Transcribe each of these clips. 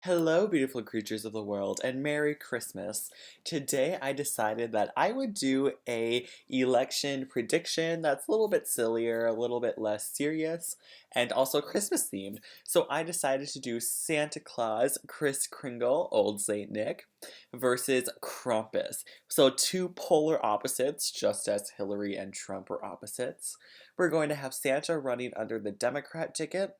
Hello, beautiful creatures of the world, and Merry Christmas. Today I decided that I would do a election prediction that's a little bit sillier, a little bit less serious, and also Christmas themed. So I decided to do Santa Claus, Kris Kringle, Old Saint Nick, versus Krampus. So two polar opposites, just as Hillary and Trump are opposites. We're going to have Santa running under the Democrat ticket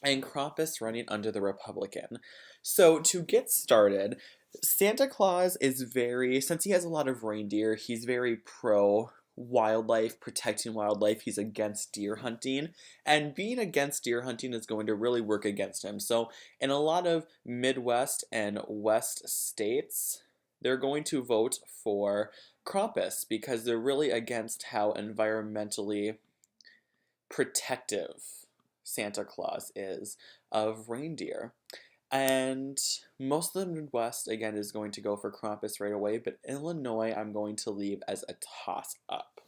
and Krampus running under the Republican. So to get started, Santa Claus is since he has a lot of reindeer, he's very pro wildlife, protecting wildlife. He's against deer hunting, and being against deer hunting is going to really work against him. So in a lot of Midwest and West states, they're going to vote for Krampus because they're really against how environmentally protective Santa Claus is of reindeer. And most of the Midwest, again, is going to go for Krampus right away, but Illinois I'm going to leave as a toss up.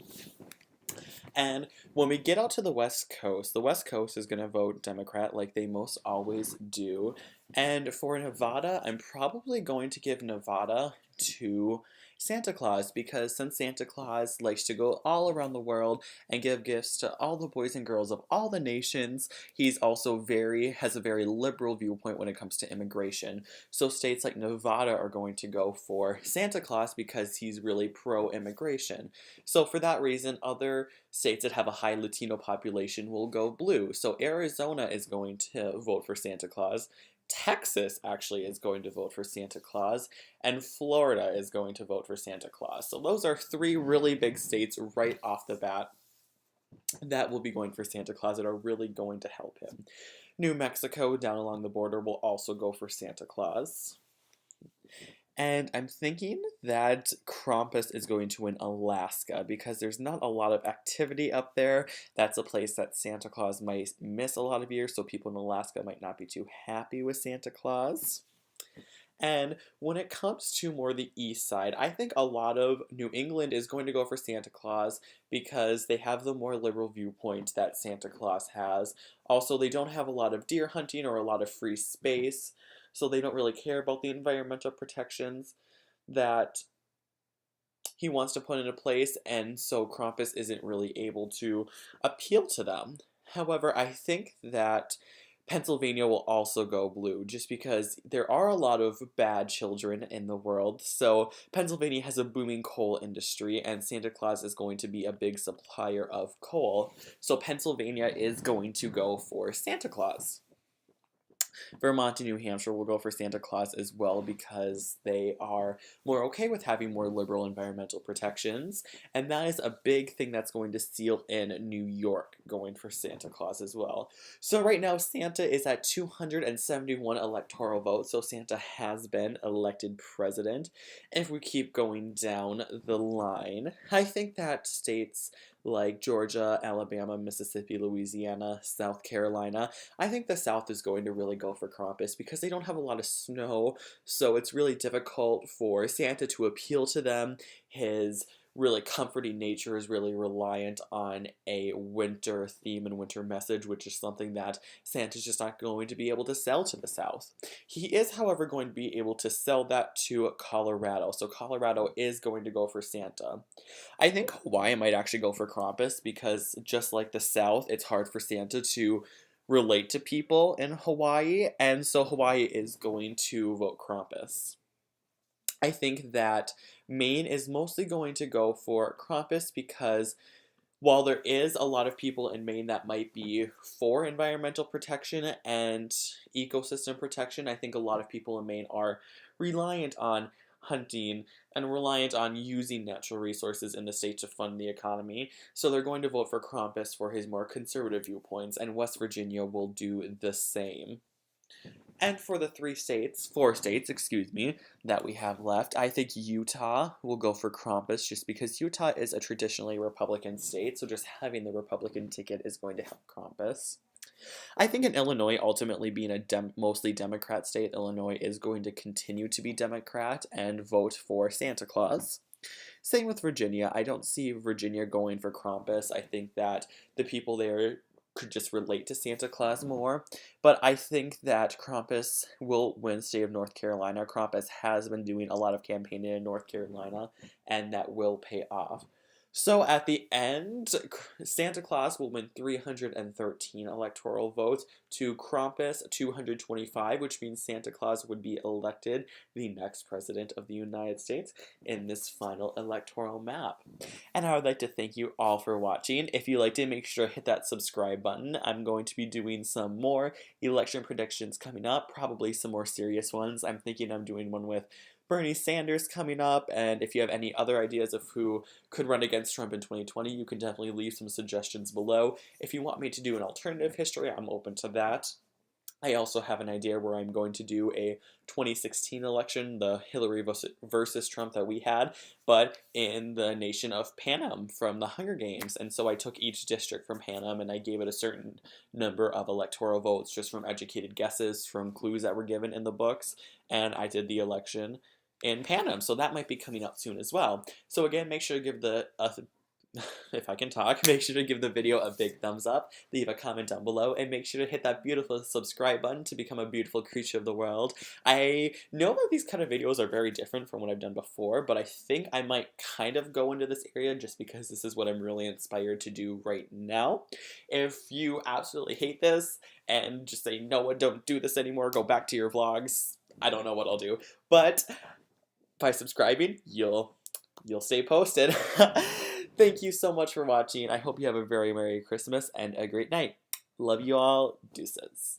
And when we get out to the West Coast is going to vote Democrat like they most always do. And for Nevada, I'm probably going to give Nevada to Santa Claus because since Santa Claus likes to go all around the world and give gifts to all the boys and girls of all the nations, he's also has a very liberal viewpoint when it comes to immigration. So states like Nevada are going to go for Santa Claus because he's really pro-immigration. So for that reason, other states that have a high Latino population will go blue. So Arizona is going to vote for Santa Claus. Texas actually is going to vote for Santa Claus, and Florida is going to vote for Santa Claus. So those are three really big states right off the bat that will be going for Santa Claus that are really going to help him. New Mexico, down along the border, will also go for Santa Claus. And I'm thinking that Krampus is going to win Alaska because there's not a lot of activity up there. That's a place that Santa Claus might miss a lot of years, so people in Alaska might not be too happy with Santa Claus. And when it comes to more the east side, I think a lot of New England is going to go for Santa Claus because they have the more liberal viewpoint that Santa Claus has. Also, they don't have a lot of deer hunting or a lot of free space, so they don't really care about the environmental protections that he wants to put into place, and so Krampus isn't really able to appeal to them. However, I think that Pennsylvania will also go blue just because there are a lot of bad children in the world. So Pennsylvania has a booming coal industry and Santa Claus is going to be a big supplier of coal. So Pennsylvania is going to go for Santa Claus. Vermont and New Hampshire will go for Santa Claus as well because they are more okay with having more liberal environmental protections. And that is a big thing that's going to seal in New York going for Santa Claus as well. So right now, Santa is at 271 electoral votes, so Santa has been elected president. If we keep going down the line, I think that states like Georgia, Alabama, Mississippi, Louisiana, South Carolina, I think the South is going to really go for Krampus because they don't have a lot of snow, so it's really difficult for Santa to appeal to them. His really comforting nature is really reliant on a winter theme and winter message, which is something that Santa's just not going to be able to sell to the South. He is, however, going to be able to sell that to Colorado, so Colorado is going to go for Santa. I think Hawaii might actually go for Krampus because just like the South, it's hard for Santa to relate to people in Hawaii, and so Hawaii is going to vote Krampus. I think that Maine is mostly going to go for Krampus because while there is a lot of people in Maine that might be for environmental protection and ecosystem protection, I think a lot of people in Maine are reliant on hunting and reliant on using natural resources in the state to fund the economy. So they're going to vote for Krampus for his more conservative viewpoints, and West Virginia will do the same. And for the four states, excuse me, that we have left, I think Utah will go for Krampus just because Utah is a traditionally Republican state, so just having the Republican ticket is going to help Krampus. I think in Illinois, ultimately being a mostly Democrat state, Illinois is going to continue to be Democrat and vote for Santa Claus. Same with Virginia. I don't see Virginia going for Krampus. I think that the people there could just relate to Santa Claus more. But I think that Krampus will win state of North Carolina. Krampus has been doing a lot of campaigning in North Carolina, and that will pay off. So at the end, Santa Claus will win 313 electoral votes to Krampus 225, which means Santa Claus would be elected the next president of the United States in this final electoral map. And I would like to thank you all for watching. If you liked it, make sure to hit that subscribe button. I'm going to be doing some more election predictions coming up, probably some more serious ones. I'm thinking I'm doing one with Bernie Sanders coming up, and if you have any other ideas of who could run against Trump in 2020, you can definitely leave some suggestions below. If you want me to do an alternative history, I'm open to that. I also have an idea where I'm going to do a 2016 election, the Hillary versus Trump that we had, but in the nation of Panem from the Hunger Games. And so I took each district from Panem and I gave it a certain number of electoral votes just from educated guesses, from clues that were given in the books, and I did the election in Panem. So that might be coming out soon as well. So again, make sure to give the if I can talk, make sure to give the video a big thumbs up, leave a comment down below, and make sure to hit that beautiful subscribe button to become a beautiful creature of the world. I know that these kind of videos are very different from what I've done before, but I think I might kind of go into this area just because this is what I'm really inspired to do right now. If you absolutely hate this and just say, no, don't do this anymore, go back to your vlogs, I don't know what I'll do, but by subscribing, you'll stay posted. Thank you so much for watching. I hope you have a very Merry Christmas and a great night. Love you all. Deuces.